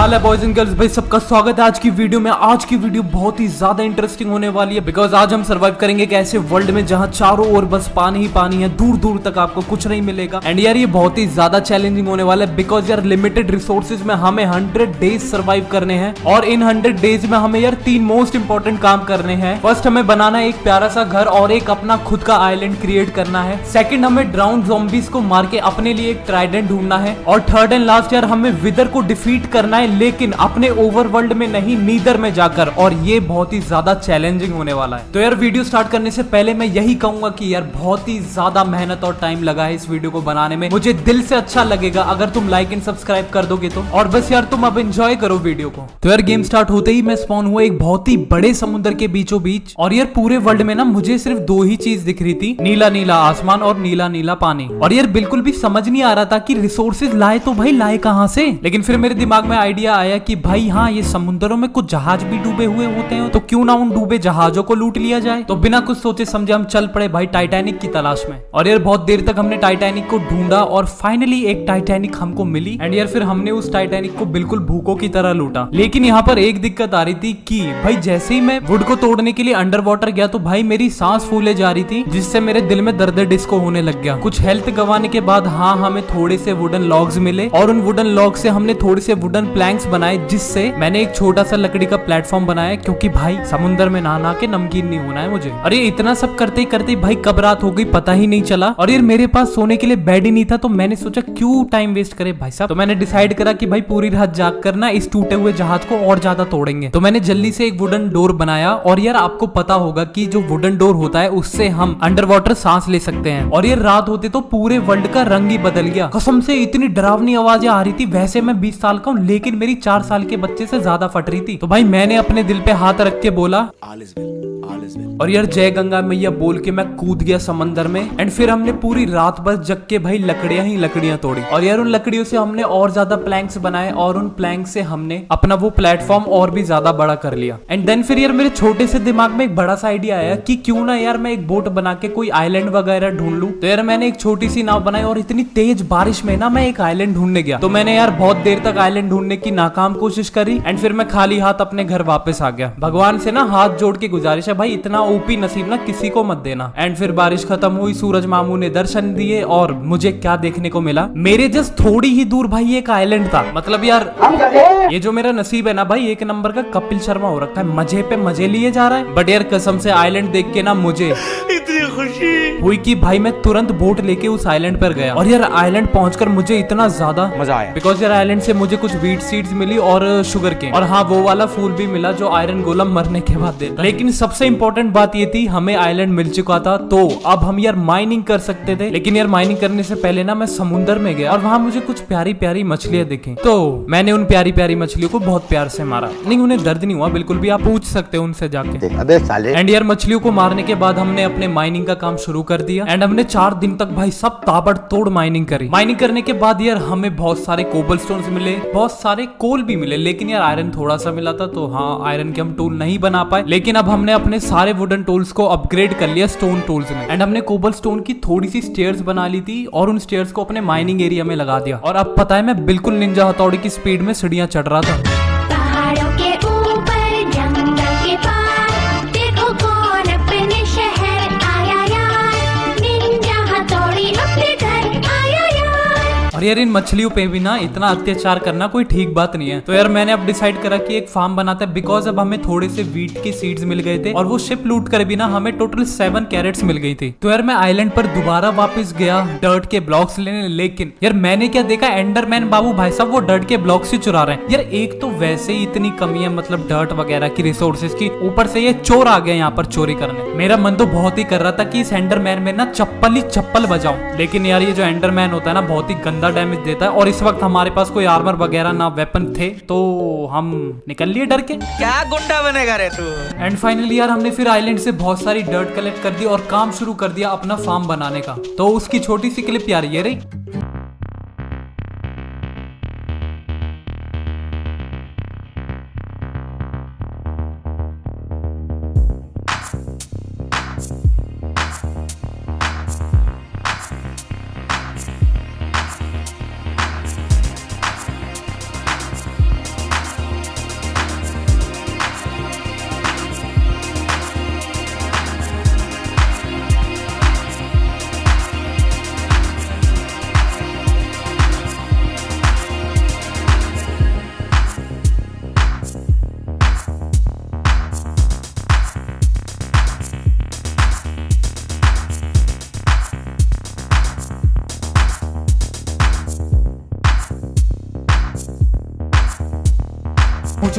हाल है boys and girls, भाई सबका स्वागत है आज की वीडियो में। आज की वीडियो बहुत ही ज्यादा इंटरेस्टिंग होने वाली है बिकॉज आज हम सर्वाइव करेंगे एक ऐसे वर्ल्ड में जहां चारों ओर बस पानी ही पानी है, दूर दूर तक आपको कुछ नहीं मिलेगा। एंड यार ये बहुत ही ज्यादा चैलेंजिंग होने वाला है बिकॉज यार लिमिटेड रिसोर्सेज में हमें 100 डेज सर्वाइव करने हैं और इन 100 डेज में हमें यार 3 मोस्ट इंपॉर्टेंट काम करने हैं। फर्स्ट हमें बनाना एक प्यारा सा घर और एक अपना खुद का आइलैंड क्रिएट करना है। सेकंड हमें ड्राउन ज़ॉम्बीज को मार के अपने लिए एक ट्राइडेंट ढूंढना है और थर्ड एंड लास्ट यार हमें विदर को डिफीट करना है, लेकिन अपने ओवरवर्ल्ड में नहीं, नीदर में जाकर। और ये बहुत ही ज्यादा चैलेंजिंग होने वाला है। तो यार वीडियो स्टार्ट करने से पहले मैं यही कहूंगा कि यार बहुत ही ज्यादा मेहनत और टाइम लगा है इस वीडियो को बनाने में। मुझे दिल से अच्छा लगेगा अगर तुम लाइक एंड सब्सक्राइब कर दोगे तो। और बस यार तुम अब एंजॉय करो वीडियो को। तो यार गेम स्टार्ट होते ही मैं स्पॉन हुआ एक बहुत ही बड़े समुद्र के बीचों बीच। और यार पूरे वर्ल्ड में ना मुझे सिर्फ 2 ही चीज दिख रही थी, नीला नीला आसमान और नीला नीला पानी। और यार बिल्कुल भी समझ नहीं आ रहा था कि रिसोर्सेज लाए तो भाई लाए कहां से। लेकिन फिर मेरे दिमाग में आइडिया आया कि भाई हाँ, ये समुद्रों में कुछ जहाज भी डूबे हुए होते हैं, तो क्यों ना उन डूबे जहाजों को लूट लिया जाए। तो बिना कुछ सोचे समझे हम चल पड़े भाई टाइटैनिक की तलाश में। और यार बहुत देर तक हमने टाइटैनिक को ढूंढा और फाइनली एक टाइटैनिक हमको मिली। एंड यार फिर हमने उस टाइटैनिक को बिल्कुल भूखों की तरह लूटा। लेकिन यहाँ पर एक दिक्कत आ रही थी कि भाई जैसे ही मैं वुड को तोड़ने के लिए अंडर वाटर गया तो भाई मेरी सांस फूले जा रही थी, जिससे मेरे दिल में दर्द डिस्को होने लग गया। कुछ हेल्थ गंवाने के बाद हाँ हमें थोड़े से वुडन लॉग्स मिले और उन वुडन लॉग से हमने थोड़े से वुडन प्लैंक्स बनाए, जिससे मैंने एक छोटा सा लकड़ी का प्लेटफॉर्म बनाया, क्योंकि भाई समुद्र में नहा के नमकीन नहीं होना है मुझे। अरे इतना सब करते ही भाई कब रात हो गई पता ही नहीं चला। और यार मेरे पास सोने के लिए बेड ही नहीं था, तो मैंने सोचा क्यों टाइम वेस्ट करे भाई साहब। तो मैंने डिसाइड करा कि भाई पूरी रात जाग कर ना इस टूटे हुए जहाज को और ज्यादा तोड़ेंगे। तो मैंने जल्दी से एक वुडन डोर बनाया। और यार आपको पता होगा कि जो वुडन डोर होता है उससे हम अंडर वाटर सांस ले सकते हैं। और ये रात होते तो पूरे वर्ल्ड का रंग ही बदल गया। कसम से इतनी डरावनी आवाजें आ रही थी। वैसे मैं 20 साल का हूँ, लेकिन मेरी 4 साल के बच्चे से ज्यादा फट रही थी। तो भाई मैंने अपने दिल पे हाथ रख के बोला ऑल इज वेल। और यार जय गंगा मैया बोल के मैं कूद गया समंदर में। एंड फिर हमने पूरी रात बस जग के भाई लकड़ियां ही लकड़ियां तोड़ी। और यार उन लकड़ियों से हमने और ज्यादा प्लैंक्स बनाए और उन प्लैंक से हमने अपना वो प्लेटफॉर्म और भी ज्यादा बड़ा कर लिया। एंड देन फिर यार मेरे छोटे से दिमाग में एक बड़ा सा आइडिया आया कि क्यों ना यार मैं एक बोट बना के कोई आइलैंड वगैरह ढूंढ लूं। तो यार मैंने एक छोटी सी नाव बनाई और इतनी तेज बारिश में ना मैं एक आइलैंड ढूंढने गया। तो मैंने यार बहुत देर तक आइलैंड ढूंढने की नाकाम कोशिश करी। एंड फिर मैं खाली हाथ अपने घर वापस आ गया। भगवान से ना हाथ जोड़ के गुजारिश है भाई, इतना ओपी नसीब ना किसी को मत देना। एंड फिर बारिश खत्म हुई, सूरज मामू ने दर्शन दिए और मुझे क्या देखने को मिला, मेरे जस्ट थोड़ी ही दूर भाई एक आइलैंड था। मतलब यार ये जो मेरा नसीब है ना भाई, एक नंबर का कपिल शर्मा हो रखा है, मजे पे मजे लिए जा रहा है। बट यार कसम से आइलैंड देख के ना मुझे इतनी खुशी हुई कि भाई मैं तुरंत बोट लेके उस आइलैंड पर गया। और यार आइलैंड पहुंचकर मुझे इतना ज्यादा मजा आया बिकॉज यार आइलैंड से मुझे कुछ वीट सीड्स मिली और शुगर केन, और हाँ वो वाला फूल भी मिला जो आयरन गोलम मरने के बाद देता। लेकिन सबसे इंपॉर्टेंट बात ये थी हमें आइलैंड मिल चुका था, तो अब हम यार माइनिंग कर सकते थे। लेकिन यार माइनिंग करने से पहले ना मैं समुद्र में गया और वहां मुझे कुछ प्यारी प्यारी मछलियां दिखी। तो मैंने उन प्यारी प्यारी मछलियों को बहुत प्यार से मारा। नहीं उन्हें दर्द नहीं हुआ बिल्कुल भी, आप पूछ सकते हो उनसे जाके। अबे साले। एंड यार मछलियों को मारने के बाद हमने अपने माइनिंग का काम शुरू कर दिया। एंड हमने 4 दिन तक भाई सब ताबड़तोड़ माइनिंग करी। माइनिंग करने के बाद यार हमें बहुत सारे कोबलस्टोन्स मिले, बहुत सारे कोल भी मिले, लेकिन यार आयरन थोड़ा सा मिला था, तो हाँ आयरन के हम टूल नहीं बना पाए। लेकिन अब हमने अपने सारे वुडन टूल्स को अपग्रेड कर लिया स्टोन टूल्स में। एंड हमने कोबल स्टोन की थोड़ी सी स्टेयर्स बना ली थी और उन स्टेयर्स को अपने माइनिंग एरिया में लगा दिया। और अब पता है मैं बिल्कुल निंजा हथौड़ी की स्पीड में सीढ़ियां चढ़ रहा था। पहाड़ों के ऊपर जंगल के पार देखो कौन अपने शहर आया यार, निंजा हथौड़ी अपने घर आया यार। और यार इन मछलियों पे भी ना इतना अत्याचार करना कोई ठीक बात नहीं है। तो यार मैंने अब डिसाइड करा कि एक फार्म बनाता है बिकॉज अब हमें थोड़े से वीट के सीड्स मिल गए थे और वो शिप लूट कर भी ना हमें टोटल 7 कैरेट्स मिल गई थी। तो यार मैं आइलैंड पर दोबारा वापस गया डर्ट के ब्लॉक्स लेने। लेकिन यार मैंने क्या देखा, एंडरमैन बाबू भाई साहब वो डर्ट के ब्लॉक्स ही चुरा रहे हैं। यार एक तो वैसे ही इतनी कमी है मतलब डर्ट वगैरह की रिसोर्सेज की, ऊपर से ये चोर आ गए यहाँ पर चोरी करने। मेरा मन तो बहुत ही कर रहा था कि इस एंडरमैन में ना चप्पल ही चप्पल बजाऊं। लेकिन यार ये जो एंडरमैन होता है ना बहुत ही गंदा डैमेज देता है और इस वक्त हमारे पास कोई आर्मर वगैरह ना वेपन थे, तो हम निकल लिए डर के। क्या गुंडा बनेगा रे तू। एंड फाइनली यार हमने फिर आइलैंड से बहुत सारी डर्ट कलेक्ट कर दी और काम शुरू कर दिया अपना फार्म बनाने का। तो उसकी छोटी सी क्लिप यार ये रही।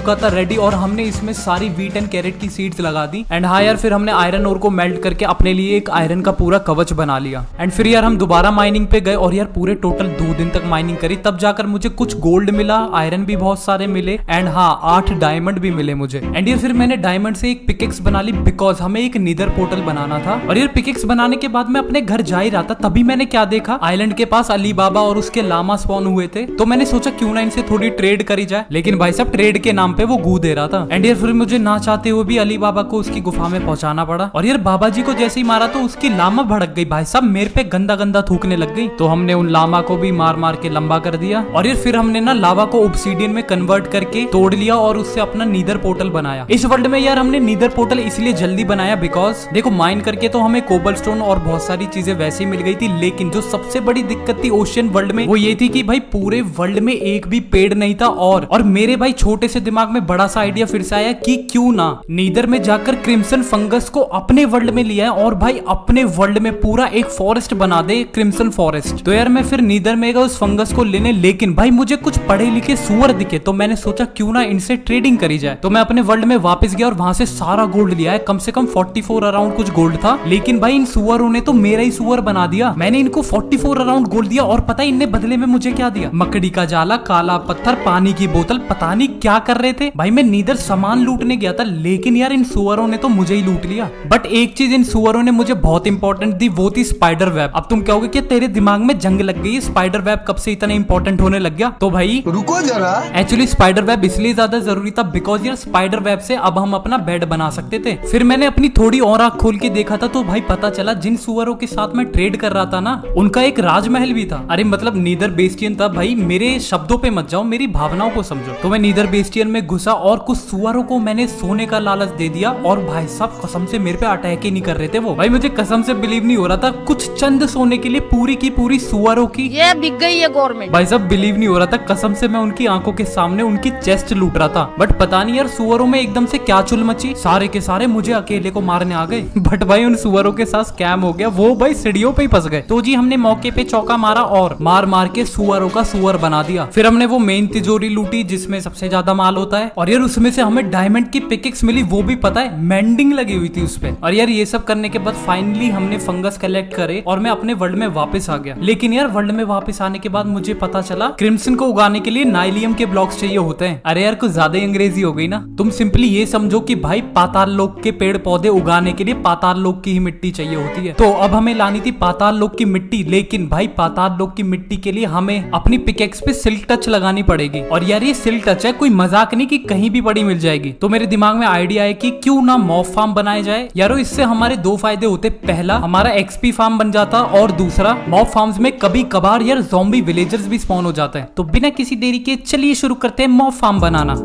चुका था रेडी और हमने इसमें सारी व्हीट एंड कैरेट की सीड्स लगा दी। एंड हाँ यार फिर हमने आयरन ओर को मेल्ट करके अपने लिए एक आयरन का पूरा कवच बना लिया। एंड फिर यार हम दोबारा माइनिंग पे गए और यार पूरे टोटल 2 दिन तक माइनिंग करी, तब जाकर मुझे कुछ गोल्ड मिला, आयरन भी बहुत सारे मिले एंड हाँ 8 डायमंड भी मिले मुझे। एंड यार फिर मैंने डायमंड से एक पिकेक्स बना ली बिकॉज हमें एक नीदर पोर्टल बनाना था। और यार पिकेक्स बनाने के बाद मैं अपने घर जा ही रहा था, तभी मैंने क्या देखा, आइलैंड के पास अली बाबा और उसके लामा स्पॉन हुए थे। तो मैंने सोचा क्यों ना इनसे थोड़ी ट्रेड करी जाए, लेकिन भाई साहब ट्रेड के नाम पे वो गू दे रहा था। एंड यार फिर मुझे ना चाहते हुए भी अली बाबा को उसकी गुफा में पहुंचाना पड़ा। और यार बाबा जी को जैसे ही मारा तो उसकी लामा भड़क गई, भाई साहब मेरे पे गंदा गंदा थूकने लग गई। तो हमने उन लामा को भी मार मार के लंबा कर दिया। और यार फिर हमने ना लावा को ऑब्सीडियन में कन्वर्ट करके तोड़ लिया और उससे अपना नीदर पोर्टल बनाया। इस वर्ल्ड में यार हमने नीदर पोर्टल इसलिए जल्दी बनाया बिकॉज देखो माइन करके तो हमें कोबलस्टोन और बहुत सारी चीजें वैसे ही मिल गई थी, लेकिन जो सबसे बड़ी दिक्कत थी ओशियन वर्ल्ड में वो ये थी कि भाई पूरे वर्ल्ड में एक भी पेड़ नहीं था। और मेरे भाई छोटे से दिमाग में बड़ा सा आइडिया फिर से आया कि क्यों ना नीदर में जाकर क्रिम्सन फंगस को अपने वर्ल्ड में लिया है और भाई अपने वर्ल्ड में पूरा एक फॉरेस्ट बना दे, क्रिम्सन फॉरेस्ट। तो यार मैं फिर नीदर में गया उस फंगस को लेने, लेकिन भाई मुझे कुछ पढ़े लिखे सुअर दिखे, तो मैंने सोचा क्यों ना इनसे ट्रेडिंग करी जाए। तो मैं अपने वर्ल्ड में वापस गया और वहां से सारा गोल्ड लिया है, कम से कम 44 अराउंड कुछ गोल्ड था। लेकिन भाई इन सुअरों ने तो मेरा ही सुअर बना दिया। मैंने इनको 44 अराउंड गोल्ड दिया और पता है इनने बदले में मुझे क्या दिया, मकड़ी का जाला, काला पत्थर, पानी की बोतल, पता नहीं क्या कर रहे थे। भाई मैं नीदर सामान लूटने गया था, लेकिन यार इन सुअरों ने तो मुझे ही लूट लिया। बट एक चीज इन सुअरों ने मुझे बहुत इंपॉर्टेंट दी, वो थी स्पाइडर वेब। अब तुम कहोगे कि तेरे दिमाग में जंग लग गई, स्पाइडर वेब कब से इतना इंपॉर्टेंट होने लग गया? तो भाई रुको जरा, एक्चुअली स्पाइडर वेब इसलिए ज्यादा जरूरी था बिकॉज यार स्पाइडर वेब से अब हम अपना बेड बना सकते थे। फिर मैंने अपनी थोड़ी और आंख खोल के देखा था, तो भाई पता चला जिन सुअरों के साथ मैं ट्रेड कर रहा था ना, उनका एक राजमहल भी था। अरे मतलब नीदर बेस्टियन था। भाई मेरे शब्दों पे मत जाओ, मेरी भावनाओं को समझो। तो मैं नीदर बेस्टियन में घुसा और कुछ सुअरों को मैंने सोने का लालच दे दिया और भाई साहब कसम से मेरे पे अटैक ही नहीं कर रहे थे वो। भाई मुझे कसम से बिलीव नहीं हो रहा था, कुछ चंद सोने के लिए पूरी की पूरी सुअरों की ये बिक गई है गवर्नमेंट। भाई साहब बिलीव नहीं हो रहा था, कसम से मैं उनकी आंखों के सामने उनकी चेस्ट लूट रहा था। बट पता नहीं यार सुअरों में एकदम से क्या चुल मची, सारे के सारे मुझे अकेले को मारने आ गए। बट भाई उन सुअरों के साथ स्कैम हो गया, वो भाई सीढ़ियों पे ही फंस गए। तो जी हमने मौके पे चौका मारा और मार मार के सुअरों का सुअर बना दिया। फिर हमने वो मेन तिजोरी लूटी जिसमें सबसे ज्यादा माल होता है, और यार उसमें से हमें डायमंड की पिकेक्स मिली, वो भी पता है मेंडिंग लगी हुई थी उसपे। और यार ये सब करने के बाद फाइनली हमने फंगस कलेक्ट करे और मैं अपने वर्ल्ड में वापस आ गया। लेकिन यार वर्ल्ड में वापस आने के बाद मुझे पता चला क्रिम्सन को उगाने के लिए नाइलियम के ब्लॉक्स चाहिए होते हैं। अरे यार कुछ ज्यादा अंग्रेजी हो गई ना। तुम सिंपली ये समझो कि भाई पाताल लोक के पेड़ पौधे उगाने के लिए पाताल लोक की ही मिट्टी चाहिए होती है। तो अब हमें लानी थी पाताल लोक की मिट्टी, लेकिन भाई पाताल लोक की मिट्टी के लिए हमें अपनी पिकेक्स पे सिल्क टच लगानी पड़ेगी। और यार ये सिल्क टच है, कोई मजाक नहीं कि कहीं भी बड़ी मिल जाएगी। तो मेरे दिमाग में आइडिया है कि क्यों ना मॉब फार्म बनाया जाए। यारो इससे हमारे 2 फायदे होते, पहला हमारा एक्सपी फार्म बन जाता और दूसरा मॉब फार्म्स में कभी कभार यार ज़ॉम्बी विलेजर्स भी स्पॉन हो जाते हैं। तो बिना किसी देरी के चलिए शुरू करते हैं मॉब फार्म बनाना।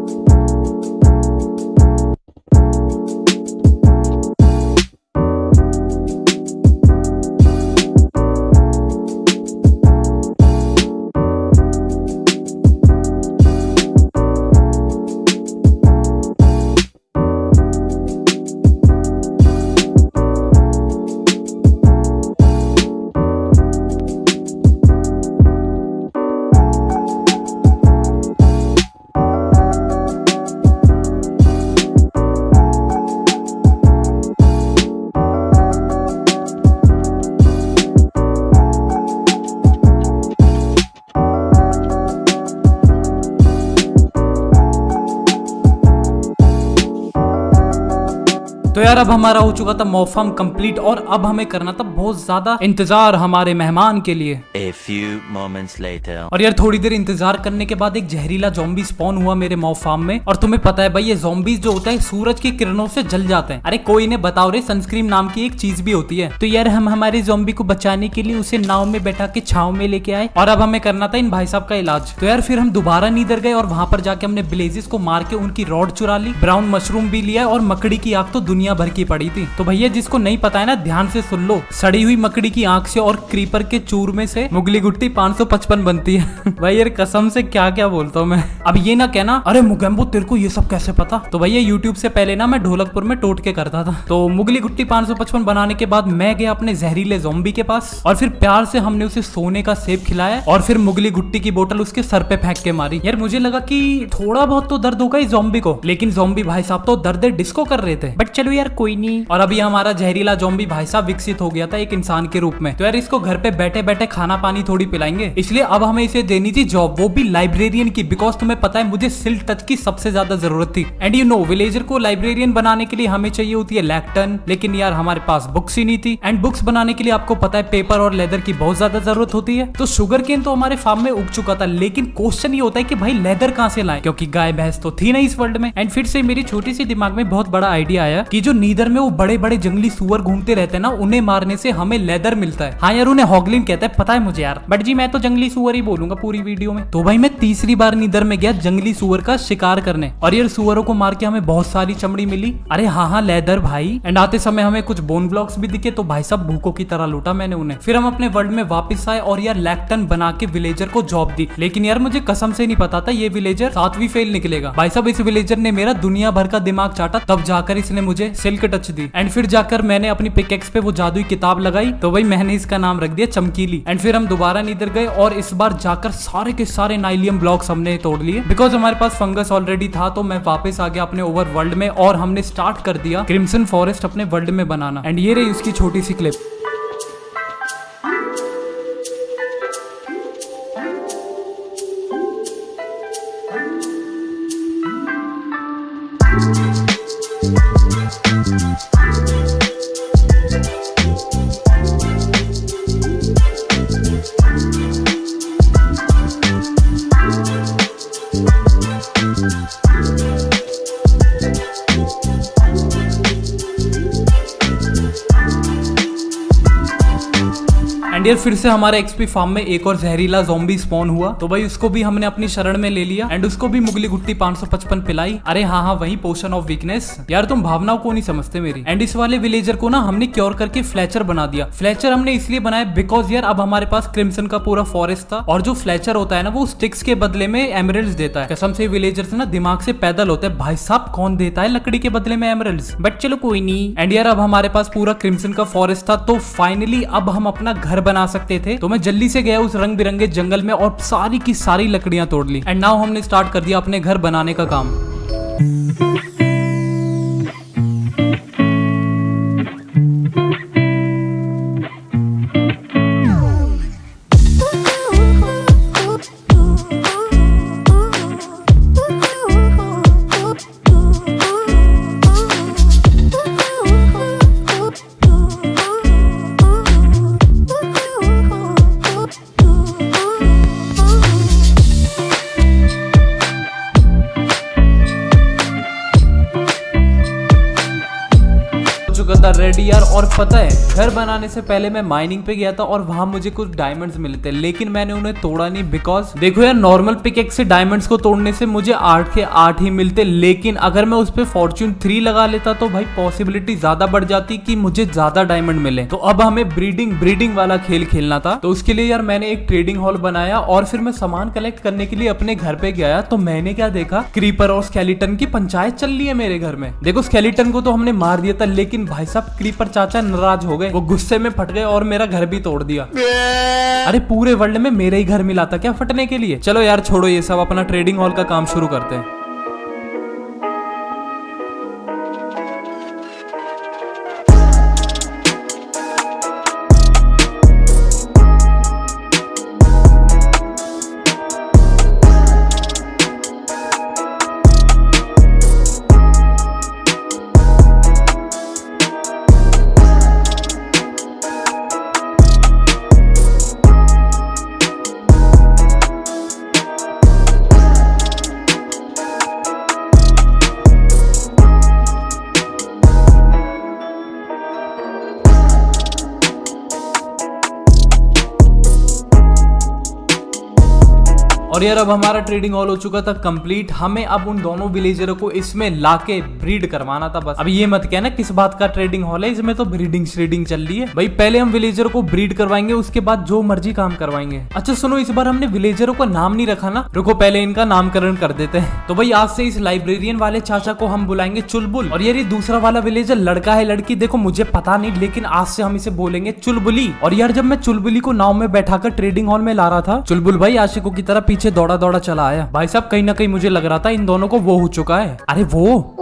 तो यार अब हमारा हो चुका था मॉब फार्म कंप्लीट और अब हमें करना था बहुत ज्यादा इंतजार हमारे मेहमान के लिए। A few moments later. और यार थोड़ी देर इंतजार करने के बाद एक जहरीला ज़ॉम्बी स्पॉन हुआ मेरे मॉब फार्म में। और तुम्हें पता है भाई ये ज़ॉम्बीज जो होता है सूरज की किरणों से जल जाते हैं। अरे कोई ने बताओ रे, सनस्क्रीन नाम की एक चीज भी होती है। तो यार हम हमारे ज़ॉम्बी को बचाने के लिए उसे नाव में बैठा के छाव में लेके आए और अब हमें करना था इन भाई साहब का इलाज। तो यार फिर हम दोबारा नीदर गए और वहां पर जाके हमने ब्लेजिस को मार के उनकी रॉड चुरा ली, ब्राउन मशरूम भी लिया और मकड़ी की आग तो दुनिया दुनिया भर की पड़ी थी। तो भैया जिसको नहीं पता है ना, ध्यान से सुन लो। सड़ी हुई मकड़ी की आंख से और क्रीपर के चूरमे से मुगली गुट्टी 555 बनती है। भाई यार कसम से क्या क्या बोलता हूँ मैं। अब ये ना कहना अरे मुगेम्बो तेरे को ये सब कैसे पता। तो भैया यूट्यूब से पहले ना मैं ढोलकपुर में टोटके करता था। तो मुगली गुट्टी 555 बनाने के बाद मैं गया अपने जहरीले ज़ॉम्बी के पास और फिर प्यार से हमने उसे सोने का सेब खिलाया और फिर मुगली गुट्टी की बोतल उसके सर पे फेंक के मारी। यार मुझे लगा कि थोड़ा बहुत तो दर्द होगा इस ज़ॉम्बी को, लेकिन ज़ॉम्बी भाई साहब तो दर्द डिस्को कर रहे थे। बट चलो यार कोई नहीं। और अभी हमारा जहरीला ज़ॉम्बी भाई साहब विकसित हो गया था एक इंसान के रूप में। तो यार इसको घर पे बैठे बैठे खाना पानी थोड़ी पिलाएंगे, इसलिए अब हमें इसे देनी थी जॉब, वो भी लाइब्रेरियन की। बिकॉज तुम्हें पता है मुझे सिल्क टच की सबसे ज्यादा जरूरत थी। एंड यू नो विलेजर को लाइब्रेरियन बनाने के लिए हमें चाहिए होती है लैक्टन, लेकिन यार हमारे पास बुक्स ही नहीं थी। एंड बुक्स बनाने के लिए आपको पता है पेपर और लेदर की बहुत ज्यादा जरूरत होती है। तो शुगर केन तो हमारे फार्म में उग चुका था, लेकिन क्वेश्चन ये होता है कि भाई लेदर कहाँ से लाएं, क्योंकि गाय भैंस तो थी नहीं इस वर्ल्ड में। एंड फिर से मेरी छोटी सी दिमाग में बहुत बड़ा आइडिया आया कि जो नीदर में वो बड़े बड़े जंगली सुअर घूमते रहते हैं ना, उन्हें मारने से हमें लेदर मिलता है। हाँ यार उन्हें हॉगलिन कहते हैं, पता है मुझे यार, बट जी मैं तो जंगली सुअर ही बोलूंगा पूरी वीडियो में। तो भाई मैं तीसरी बार नीदर में गया जंगली सुअर का शिकार करने, और यार सुअरों को मार के हमें बहुत सारी चमड़ी मिली। अरे हाँ लेदर भाई। एंड आते समय हमें कुछ बोन ब्लॉक्स भी दिखे, तो भाई साहब भूखों की तरह लूटा मैंने उन्हें। फिर हम अपने वर्ल्ड में वापस आए और यार लैक्टन बना के विलेजर को जॉब दी। लेकिन यार मुझे कसम से नहीं पता था ये विलेजर 7वीं फेल निकलेगा। भाई साहब इस विलेजर ने मेरा दुनिया भर का दिमाग चाटा, तब जाकर इसने मुझे सिल्क टच दी। एंड फिर जाकर मैंने अपनी पिकेक्स पे वो जादुई किताब लगाई, तो भाई मैंने इसका नाम रख दिया चमकीली। एंड फिर हम दोबारा नीदर गए और इस बार जाकर सारे के सारे नाइलियम ब्लॉक्स हमने तोड़ लिए। बिकॉज हमारे पास फंगस ऑलरेडी था, तो मैं वापस आ गया अपने ओवर वर्ल्ड में और हमने स्टार्ट कर दिया क्रिम्सन फॉरेस्ट अपने वर्ल्ड में बनाना। एंड ये रही उसकी छोटी सी क्लिप। एंड यार फिर से हमारे एक्सपी फार्म में एक और जहरीला ज़ॉम्बी स्पॉन हुआ, तो भाई उसको भी हमने अपनी शरण में ले लिया एंड उसको भी मुगली गुट्टी 555 पिलाई। अरे हाँ वही पोशन ऑफ वीकनेस। यार तुम भावनाओं को नहीं समझते मेरी। एंड इस वाले विलेजर को ना हमने क्योर करके फ्लेचर बना दिया। फ्लेचर हमने इसलिए बनाया बिकॉज यार अब हमारे पास क्रिम्सन का पूरा फॉरेस्ट था, और जो फ्लेचर होता है ना वो स्टिक्स के बदले में एमरल्ड्स देता है। कसम से विलेजर्स ना दिमाग से पैदल होते हैं। भाई साहब कौन देता है लकड़ी के बदले में एमरल्ड्स, बट चलो कोई नहीं। एंड यार अब हमारे पास पूरा क्रिम्सन का फॉरेस्ट था, तो फाइनली अब हम अपना घर बना सकते थे। तो मैं जल्दी से गया उस रंग बिरंगे जंगल में और सारी की सारी लकड़ियां तोड़ ली। एंड नाउ हमने स्टार्ट कर दिया अपने घर बनाने का काम। रेडी यार। और पता है घर बनाने से पहले मैं माइनिंग पे गया था और वहां मुझे कुछ डायमंड्स मिले थे, लेकिन मैंने उन्हें तोड़ा नहीं। बिकॉज देखो यार नॉर्मल पिकेक्स से डायमंड्स को तोड़ने से मुझे 8 के 8 ही मिलते, लेकिन अगर मैं उस पे फॉर्च्यून 3 लगा लेता तो भाई पॉसिबिलिटी ज्यादा बढ़ जाती कि मुझे ज्यादा डायमंड मिले। तो अब हमें ब्रीडिंग वाला खेल खेलना था। तो उसके लिए यार मैंने एक ट्रेडिंग हॉल बनाया और फिर मैं सामान कलेक्ट करने के लिए अपने घर पे गया। तो मैंने क्या देखा, क्रीपर और स्केलेटन की पंचायत चल रही है मेरे घर में। देखो स्केलेटन को तो हमने मार दिया था, लेकिन भाई साहब क्रीपर चाचा नाराज हो गए, वो गुस्से में फट गए और मेरा घर भी तोड़ दिया। अरे पूरे वर्ल्ड में मेरा ही घर मिला था क्या फटने के लिए। चलो यार छोड़ो ये सब, अपना ट्रेडिंग हॉल का काम शुरू करते हैं। और यार अब हमारा ट्रेडिंग हॉल हो चुका था कंप्लीट। हमें अब उन दोनों विलेजरों को इसमें लाके ब्रीड करवाना था बस। अब ये मत कहना किस बात का ट्रेडिंग हॉल है, इसमें तो ब्रीडिंग श्रीडिंग चल रही है भाई। पहले हम विलेजर को ब्रीड करवाएंगे, उसके बाद जो मर्जी काम करवाएंगे। अच्छा सुनो, इस बार हमने विलेजरों का नाम नहीं रखा ना, रुको पहले इनका नामकरण कर देते हैं। तो भाई आज से इस लाइब्रेरियन वाले चाचा को हम बुलाएंगे चुलबुल। और यार ये दूसरा वाला विलेजर लड़का है लड़की देखो मुझे पता नहीं, लेकिन आज से हम इसे बोलेंगे चुलबुली। और यार जब मैं चुलबुली को नाव में बैठाकर ट्रेडिंग हॉल में ला रहा था, चुलबुल भाई आशिकों की तरह पीछे दौड़ा दौड़ा चला आया। भाई साहब कहीं ना कहीं मुझे लग रहा था इन दोनों को वो हो चुका है। अरे वो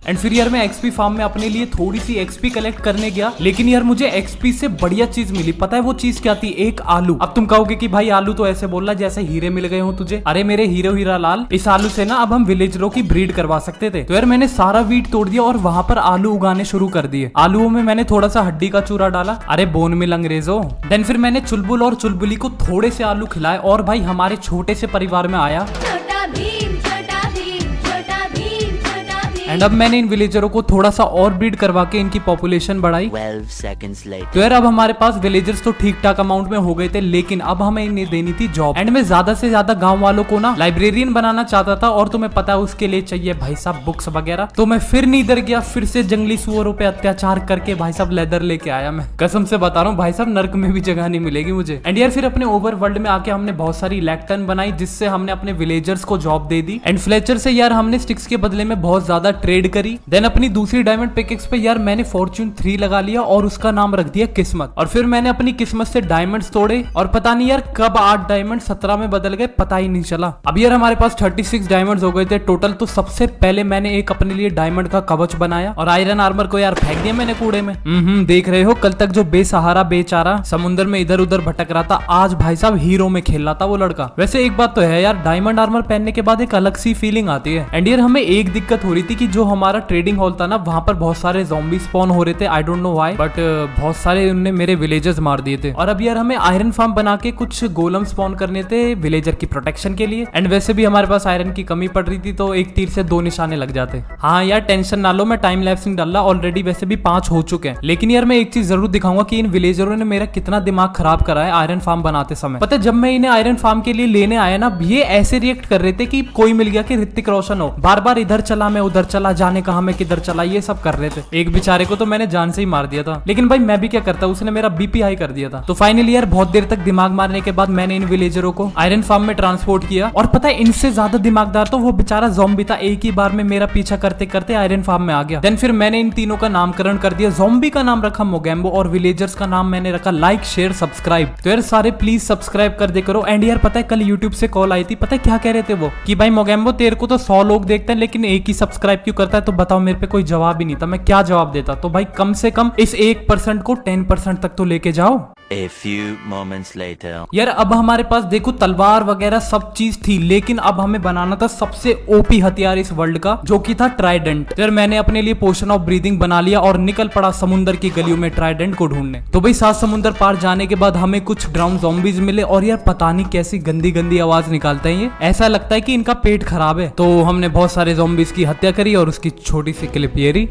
एंड फिर यार मैं एक्सपी फार्म में अपने लिए थोड़ी सी एक्सपी कलेक्ट करने गया, लेकिन यार मुझे एक्सपी से बढ़िया चीज मिली। पता है वो चीज क्या थी? एक आलू। अब तुम कहोगे कि भाई आलू तो ऐसे बोल रहा जैसे हीरे मिल गए हो तुझे। अरे मेरे हीरो हीरा लाल, इस आलू से ना अब हम विलेजरों की ब्रीड करवा सकते थे। तो यार मैंने सारा वीट तोड़ दिया और वहां पर आलू उगाने शुरू कर दिए। आलूओं में मैंने थोड़ा सा हड्डी का चूरा डाला, अरे बोन मिल अंग्रेजों। देन फिर मैंने चुलबुल और चुलबुली को थोड़े से आलू खिलाए और भाई हमारे छोटे से परिवार में आया। छोटा भीम छोटा भीम छोटा भीम छोटा भीम। एंड अब मैंने इन विलेजरों को थोड़ा सा और ब्रीड करवा के इनकी पॉपुलेशन बढ़ाई। 12 seconds later. तो यार अब हमारे पास विलेजर्स तो ठीक ठाक अमाउंट में हो गए थे, लेकिन अब हमें इन्हें देनी थी जॉब। एंड मैं ज्यादा से ज्यादा गांव वालों को ना लाइब्रेरियन बनाना चाहता था, और तुम्हें पता है उसके लिए चाहिए भाई साहब बुक्स वगैरह। तो मैं फिर नीदर गया, फिर से जंगली सुअरों पे अत्याचार करके भाई साहब लेदर लेके आया। मैं कसम से बता रहा हूँ भाई साहब नर्क में भी जगह नहीं मिलेगी मुझे। एंड यार फिर अपने ओवर वर्ल्ड में आके हमने बहुत सारी लैक्टन बनाई, जिससे हमने अपने विलेजर्स को job they the. And Fletcher से यार हमने स्टिक्स के बदले में बहुत ज्यादा ट्रेड करी। देन अपनी दूसरी डायमंड पिकेक्स पे यार मैंने फॉर्च्यून 3 लगा लिया और उसका नाम रख दिया किस्मत। और फिर मैंने अपनी किस्मत से डायमंड्स तोड़े और पता नहीं यार कब 8 डायमंड 17 में बदल गए, पता ही नहीं चला। अब यार हमारे पास 36 डायमंड्स हो गए थे टोटल। तो सबसे पहले मैंने एक अपने लिए डायमंड का कवच बनाया और आयरन आर्मर को यार फेंक दिया मैंने कूड़े में। देख रहे हो कल तक जो बेसहारा बेचारा समुद्र में इधर उधर भटक रहा था, आज भाई साहब हीरो में खेल रहा था वो लड़का। वैसे एक बात तो है यार, डायमंड आर्मर पहनने के बाद एक अलग सी फीलिंग आती है। एंड यार हमें एक दिक्कत हो रही थी कि जो हमारा ट्रेडिंग हॉल था ना, वहां पर बहुत सारे ज़ॉम्बी स्पॉन हो रहे थे। I don't know why, but बहुत सारे उन्होंने मेरे विलेजर्स मार दिए थे। और अब यार हमें आयरन फार्म बना के कुछ गोलम स्पॉन करने थे विलेजर की प्रोटेक्शन के लिए। एंड वैसे भी हमारे पास आयरन की कमी पड़ रही थी, तो एक तीर से 2 निशाने लग जाते। हाँ यार टेंशन ना लो, मैं टाइम लैप्सिंग डाल रहा, ऑलरेडी वैसे भी 5 हो चुके हैं। लेकिन यार मैं एक चीज जरूर दिखाऊंगा कि इन विलेजरों ने मेरा कितना दिमाग खराब करा है आयरन फार्म बनाते समय। पता है जब मैं इन्हें आयरन फार्म के लिए लेने आया ना, ये ऐसे रिएक्ट कर रहे थे कि कोई मिल गया कि ऋतिक रोशन हो। बार बार इधर चला मैं उधर चला, जाने कहा मैं किधर चला, ये सब कर रहे थे। एक बेचारे को तो मैंने जान से ही मार दिया था, लेकिन भाई मैं भी क्या करता, उसने मेरा बीपी हाई कर दिया था। तो फाइनली यार बहुत देर तक दिमाग मारने के बाद मैंने इन विलेजरों को आयरन फार्म में ट्रांसपोर्ट किया। और पता है इनसे ज्यादा दिमागदार तो वो बेचारा ज़ॉम्बी था, एक ही बार में मेरा पीछा करते करते आयरन फार्म में आ गया। देन फिर मैंने इन तीनों का नामकरण कर दिया। ज़ॉम्बी का नाम रखा मोगैम्बो और विलेजर्स का नाम मैंने रखा लाइक शेयर सब्सक्राइब। तो यार सारे प्लीज सब्सक्राइब कर दे करो। एंड यार पता है कल यूट्यूब से कॉल आई थी, पता है क्या कह रहे थे वो, कि भाई मोगैम्बो तेरे को तो 100 लोग देखते हैं लेकिन एक ही सब्सक्राइब क्यों करता है? तो बताओ, मेरे पे कोई जवाब ही नहीं था, मैं क्या जवाब देता? तो भाई कम से कम इस 1% को 10% तक तो लेके जाओ। A few moments later. यार अब हमारे पास देखो तलवार वगैरह सब चीज थी, लेकिन अब हमें बनाना था सबसे ओपी हथियार इस वर्ल्ड का, जो कि था ट्राइडेंट। यार मैंने अपने लिए पोशन ऑफ ब्रीदिंग बना लिया और निकल पड़ा समुद्र की गलियों में ट्राइडेंट को ढूंढने। तो भाई 7 समुद्र पार जाने के बाद हमें कुछ ड्राउन ज़ॉम्बीज मिले और यार पता नहीं कैसी गंदी गंदी आवाज निकालते हैं ये, ऐसा लगता है कि इनका पेट खराब है। तो हमने बहुत सारे ज़ॉम्बीज की हत्या करी और उसकी छोटी सी क्लिप ये रही।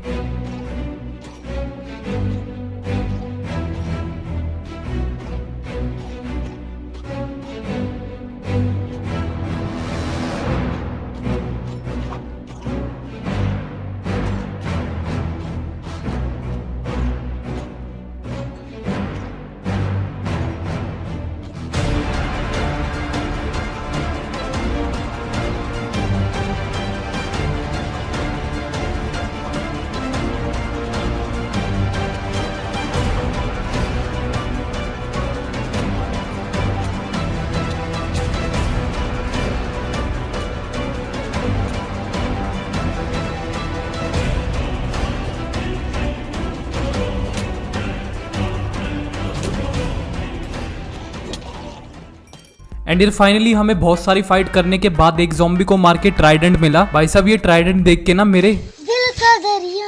एंड यार फाइनली हमें बहुत सारी फाइट करने के बाद एक ज़ॉम्बी को मार के ट्राइडेंट मिला। भाई साहब ये ट्राइडेंट देख के ना मेरे दिल का दरिया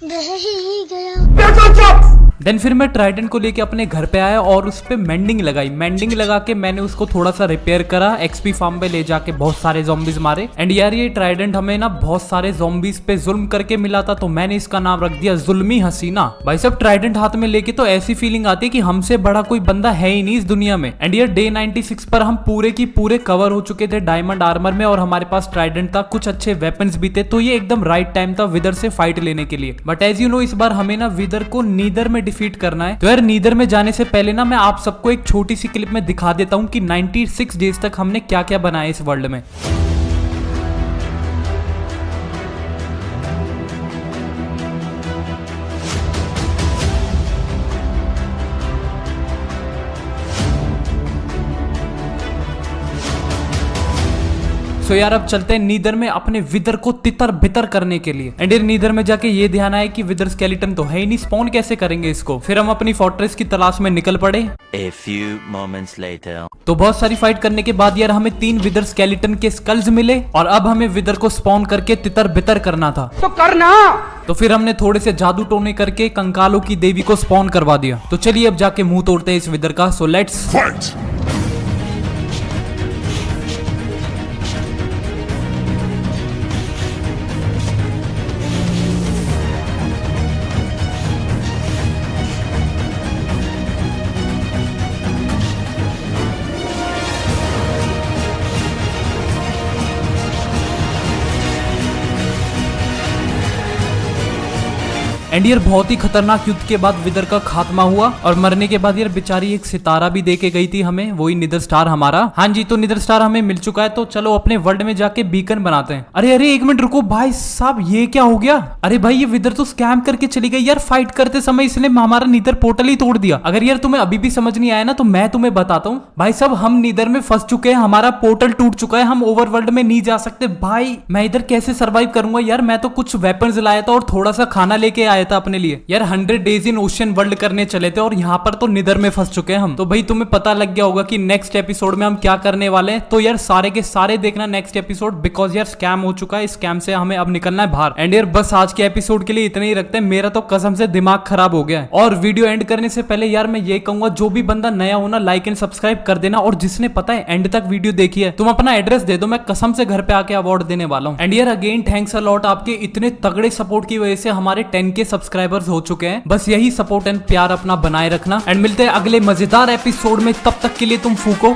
बह ही गया। देन फिर मैं ट्राइडेंट को लेके अपने घर पे आया और उस पे मेंडिंग लगाई। मेंडिंग लगा के मैंने उसको थोड़ा सा रिपेयर करा, एक्सपी फार्म पे ले जाके बहुत सारे ज़ॉम्बीज मारे। एंड यार ये ट्राइडेंट हमें ना बहुत सारे ज़ॉम्बीज पे जुल्म करके मिला था, तो मैंने इसका नाम रख दिया जुल्मी हसीना। भाई सब ट्राइडेंट हाथ में लेके तो ऐसी फीलिंग आती है कि हमसे बड़ा कोई बंदा है ही नहीं इस दुनिया में। एंड यार डे 96 पर हम पूरे की पूरे कवर हो चुके थे डायमंड आर्मर में और हमारे पास ट्राइडेंट था, कुछ अच्छे वेपन्स भी थे, तो ये एकदम राइट टाइम था विदर से फाइट लेने के लिए। बट एज यू नो इस बार हमें ना विदर को नीदर में डिफीट करना है। तो यार नीदर में जाने से पहले ना मैं आप सबको एक छोटी सी क्लिप में दिखा देता हूँ कि 96 डेज तक हमने क्या क्या बनाया इस वर्ल्ड में। तो यार अब चलते हैं नीदर में अपने विदर को तितर बितर करने के लिए। एंड यार नीदर में जाके ये ध्यान आया कि विदर स्केलेटन तो है ही नहीं, स्पॉन कैसे करेंगे इसको। फिर हम अपनी फोर्ट्रेस की तलाश में निकल पड़े। A few moments later. तो बहुत सारी फाइट करने के बाद यार हमें 3 विदर स्केलेटन के स्कल्स मिले और अब हमें विदर को स्पॉन करके तितर बितर करना था। तो करना। तो फिर हमने थोड़े से जादू टोने करके कंकालों की देवी को स्पॉन करवा दिया। तो चलिए अब जाके मुंह तोड़ते हैं इस विदर का। So let's fight. एंड यार बहुत ही खतरनाक युद्ध के बाद विदर का खात्मा हुआ और मरने के बाद यार बेचारी एक सितारा भी दे के गई थी हमें, वही निदर स्टार हमारा। हाँ जी, तो निदर स्टार हमें मिल चुका है, तो चलो अपने वर्ल्ड में जाके बीकन बनाते हैं। अरे अरे एक मिनट रुको भाई साहब, ये क्या हो गया? अरे भाई ये विदर तो स्कैम करके चली गई यार। फाइट करते समय इसने हमारा नीदर पोर्टल ही तोड़ दिया। अगर यार तुम्हें अभी भी समझ नहीं आया ना तो मैं तुम्हें बताता हूँ। भाई साहब हम नीदर में फंस चुके हैं, हमारा पोर्टल टूट चुका है, हम ओवरवर्ल्ड में नहीं जा सकते। भाई मैं इधर कैसे सर्वाइव करूंगा यार? मैं तो कुछ वेपन्स लाया था और थोड़ा सा खाना लेके आया था अपने लिए। यार 100 डेज इन ओशियन वर्ल्ड करने चले थे और यहाँ पर तो निदर में फंस चुके हैं हम। तो भाई तुम्हें पता लग गया होगा कि नेक्स्ट एपिसोड में हम क्या करने वाले हैं। तो यार सारे के सारे देखना नेक्स्ट एपिसोड, बिकॉज यार स्कैम हो चुका है। स्कैम से हमें अब निकलना है बाहर। एंड यार बस आज के एपिसोड के लिए इतना ही रखते हैं, मेरा तो कसम से दिमाग खराब हो गया है। और वीडियो एंड करने से पहले यार मैं ये कहूंगा जो भी बंदा नया हो ना लाइक एंड सब्सक्राइब कर देना, और जिसने पता है एंड तक वीडियो देखी है तुम अपना एड्रेस दे दो, मैं कसम से घर पे आके अवार्ड देने वाला हूँ। एंड यार अगेन थैंक्स अ लॉट, आपके इतने तगड़े सपोर्ट की वजह से हमारे 10K सब्सक्राइबर्स हो चुके हैं। बस यही सपोर्ट एंड प्यार अपना बनाए रखना। एंड मिलते हैं अगले मजेदार एपिसोड में, तब तक के लिए तुम फूको।